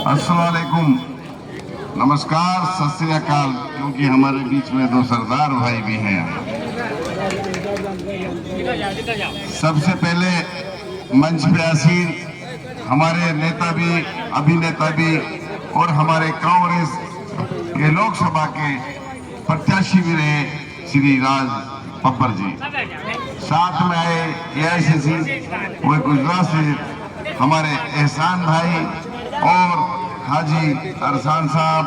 अस्सलाम वालेकुम, नमस्कार, सत श्री अकाल। क्योंकि हमारे बीच में दो सरदार भाई भी हैं। सबसे पहले मंच पे आसीन हमारे नेता भी, अभिनेता भी और हमारे कांग्रेस के लोकसभा के प्रत्याशी भी रहे श्री राज बब्बर जी। साथ में आए AICC और गुजरात से हमारे एहसान भाई और हाजी अरसान साहब।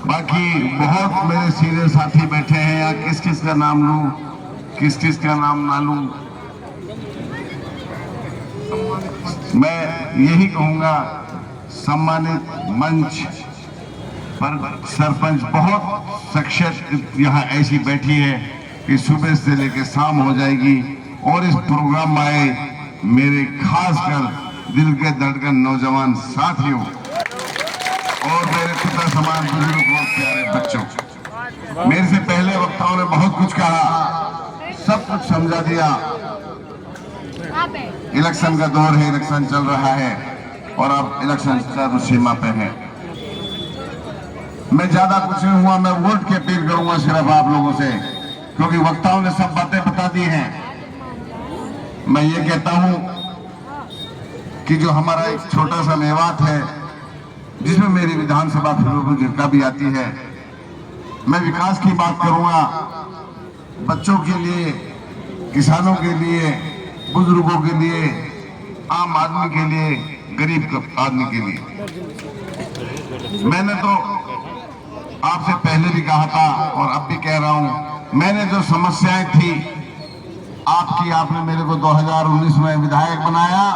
बाकी बहुत मेरे सीनियर साथी बैठे हैं यहाँ। किस किस का नाम लूं, किस किस का नाम ना लूं। मैं यही कहूंगा, सम्मानित मंच पर सरपंच बहुत शख्सियत यहाँ ऐसी बैठी है कि सुबह से लेकर शाम हो जाएगी और इस प्रोग्राम में आए मेरे खासकर दिल के धड़कन नौजवान साथियों और मेरे पिता समान बुजुर्ग और प्यारे बच्चों। मेरे से पहले वक्ताओं ने बहुत कुछ कहा, सब कुछ समझा दिया। इलेक्शन का दौर है, इलेक्शन चल रहा है और अब इलेक्शन सर्व सीमा पे है। मैं ज्यादा कुछ नहीं हुआ, मैं वोट की अपील करूंगा सिर्फ आप लोगों से, क्योंकि वक्ताओं ने सब बातें बता दी हैं। मैं ये कहता हूं कि जो हमारा एक छोटा सा मेवात है जिसमें मेरी विधानसभा फिरोजपुर भी आती है, मैं विकास की बात करूंगा, बच्चों के लिए, किसानों के लिए, बुजुर्गों के लिए, आम आदमी के लिए, गरीब आदमी के लिए। मैंने तो आपसे पहले भी कहा था और अब भी कह रहा हूं, मैंने जो समस्याएं थी आपने मेरे को 2019 में विधायक बनाया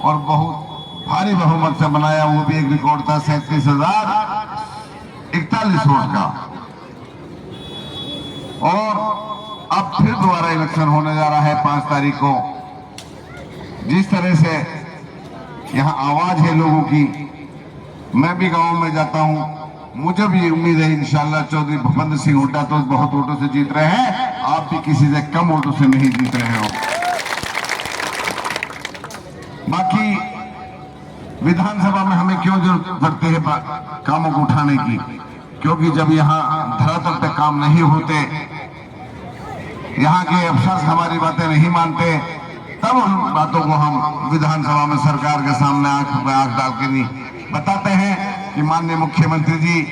और बहुत भारी बहुमत से बनाया। वो भी एक रिकॉर्ड था 37,041 वोट का। और अब फिर दोबारा इलेक्शन होने जा रहा है 5 तारीख को। जिस तरह से यहाँ आवाज है लोगों की, मैं भी गांव में जाता हूं, मुझे भी उम्मीद है इंशाल्लाह चौधरी भूपेंद्र सिंह हुड्डा तो बहुत वोटों से जीत रहे हैं, आप भी किसी से कम वोटों से नहीं जीत रहे हो। बाकी विधानसभा में हमें क्यों जरूरत पड़ती है कामों को उठाने की, क्योंकि जब यहाँ धरातल पे काम नहीं होते, यहाँ के अफसर हमारी बातें नहीं मानते, तब उन बातों को हम विधानसभा में सरकार के सामने आंख डाल के नहीं बताते हैं कि माननीय मुख्यमंत्री जी,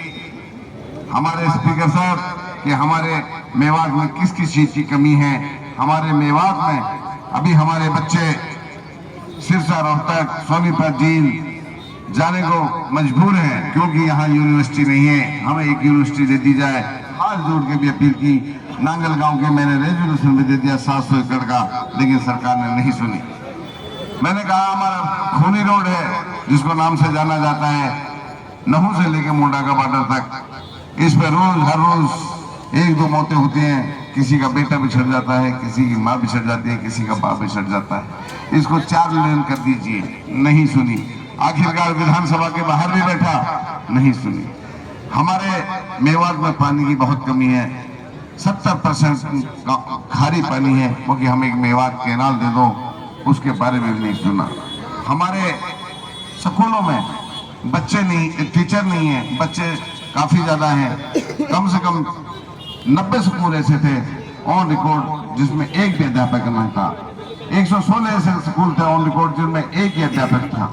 हमारे स्पीकर साहब, कि हमारे मेवात में किस किस चीज की कमी है। हमारे मेवात में अभी हमारे बच्चे सिरसा, रोहतक, सोनीपत, जींद जाने को मजबूर हैं क्योंकि यहाँ यूनिवर्सिटी नहीं है। हमें एक यूनिवर्सिटी दे दी जाए। हाथ जोड़ के भी अपील की। नांगल गांव के मैंने रेजोल्यूशन भी दे दिया 700 एकड़ का, लेकिन सरकार ने नहीं सुनी। मैंने कहा हमारा खूनी रोड है जिसको नाम से जाना जाता है, नहू से लेके मुंडा का बॉर्डर तक। इस पे हर रोज 1-2 मौतें होती हैं। किसी का बेटा बिछड़ जाता है, किसी की माँ बिछड़ जाती है, किसी का बाप बिछड़ जाता है। इसको 4 लेन कर दीजिए, नहीं सुनी। आखिरकार विधानसभा के बाहर भी बैठा, नहीं सुनी। हमारे मेवात में पानी की बहुत कमी है, 70% खारी पानी है, क्योंकि हम एक मेवात कैनाल दे दो, उसके बारे में भी नहीं सुना। हमारे स्कूलों में बच्चे नहीं, टीचर नहीं है, बच्चे काफी ज्यादा हैं। कम से कम 90 स्कूल ऐसे थे ऑन रिकॉर्ड जिसमें एक भी अध्यापक नहीं था। 116 ऐसे स्कूल थे ऑन रिकॉर्ड जिनमें एक ही अध्यापक था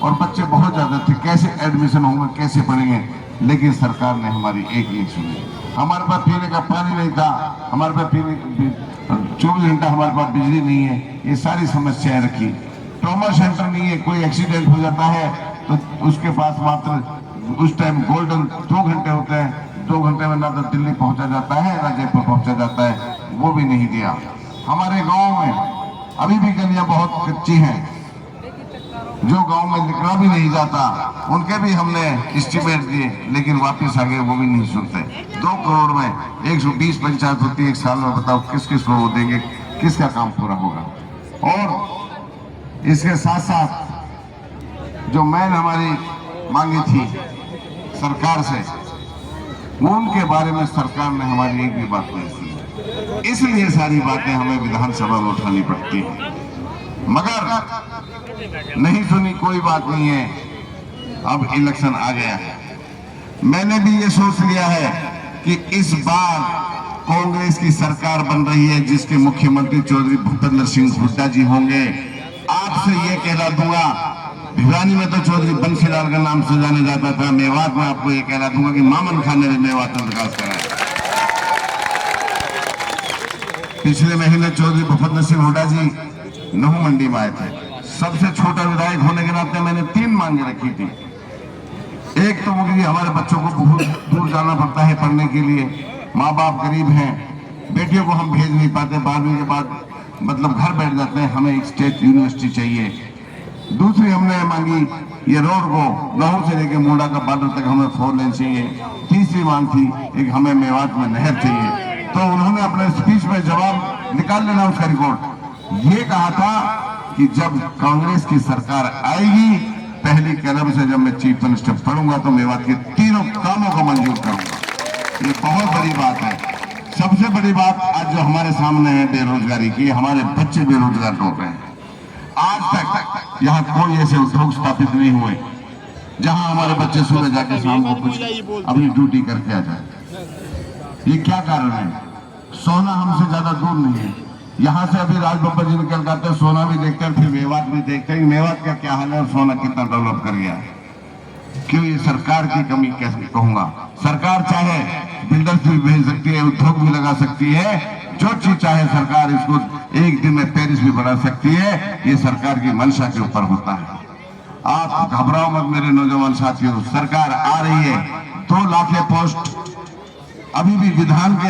और बच्चे बहुत ज्यादा थे। कैसे एडमिशन होंगे, कैसे पढ़ेंगे? लेकिन सरकार ने हमारी एक नहीं सुनी। हमारे पास पीने का पानी नहीं था, हमारे पास 24 घंटा हमारे पास बिजली नहीं है। ये सारी समस्याएं रखी। ट्रॉमा सेंटर नहीं है, कोई एक्सीडेंट हो जाता है तो उसके पास मात्र उस टाइम गोल्डन 2 घंटे होते हैं। 2 घंटे में ना तो दिल्ली पहुंचा जाता है ना जयपुर पहुंचा जाता है, वो भी नहीं दिया। हमारे गांव में अभी भी गलियां बहुत कच्ची हैं, जो गांव में निकला भी नहीं जाता, उनके भी हमने एस्टीमेट दिए, लेकिन वापस आ गए, वो भी नहीं सुनते। 2 करोड़ में 120 पंचायत होती है एक साल में, बताओ किस किस को देंगे, किसका काम पूरा होगा? और इसके साथ साथ जो मैंने हमारी मांगी थी सरकार से, वो उनके बारे में सरकार ने हमारी एक भी बात नहीं सुनी। इसलिए सारी बातें हमें विधानसभा में उठानी पड़ती है, मगर नहीं सुनी। कोई बात नहीं है, अब इलेक्शन आ गया है। मैंने भी ये सोच लिया है कि इस बार कांग्रेस की सरकार बन रही है जिसके मुख्यमंत्री चौधरी भूपेंद्र सिंह हुड्डा जी होंगे। आपसे ये कहला दूंगा, भिवानी में तो चौधरी बंसीलाल का नाम से जाने जाता था, मेवात में आपको ये कहला दूंगा कि मामन खान ने भी मेवात में विकास कराया। पिछले महीने चौधरी भूपेंद्र सिंह हुड्डा जी नहू मंडी में आए थे। सबसे छोटा विधायक होने के नाते मैंने 3 मांगे रखी थी। एक तो वो कि हमारे बच्चों को बहुत दूर जाना पड़ता है पढ़ने के लिए, माँ बाप गरीब हैं, बेटियों को हम भेज नहीं पाते, 12वीं के बाद मतलब घर बैठ जाते हैं, हमें एक स्टेट यूनिवर्सिटी चाहिए। दूसरी हमने मांगी ये रोड को नहू से लेके मुंडा का बॉर्डर तक हमें 4 लेन चाहिए। तीसरी मांग थी एक हमें मेवात में नहर चाहिए। तो उन्होंने अपने स्पीच में जवाब निकाल लेना उसका रिकॉर्ड, ये कहा था कि जब कांग्रेस की सरकार आएगी पहली कदम से जब मैं चीफ मिनिस्टर पढ़ूंगा तो मेवात के 3 कामों को मंजूर करूंगा। ये बहुत बड़ी बात है। सबसे बड़ी बात आज जो हमारे सामने है बेरोजगारी की, हमारे बच्चे बेरोजगार हो रहे हैं। आज तक यहाँ कोई ऐसे उद्योग स्थापित नहीं हुए जहां हमारे बच्चे सुबह जाके शाम को कुछ अपनी ड्यूटी करके आ जाए। ये क्या कारण है? सोना हमसे ज्यादा दूर नहीं है। यहाँ से अभी राज बब्बर जी निकल जाते हैं, सोना भी देखते हैं, फिर मेवात भी देखते हैं मेवात का क्या हाल है और सोना कितना डेवलप कर गया है। क्यों? ये सरकार की कमी कैसे कहूंगा। सरकार चाहे बिल्डर्स भी भेज सकती है, उद्योग भी लगा सकती है, जो चीज चाहे सरकार इसको एक दिन में पेरिस भी बना सकती है। ये सरकार की मंशा के ऊपर होता है। आप घबराओ मत मेरे नौजवान साथियों, सरकार आ रही है। 2 लाख पोस्ट अभी भी विधान के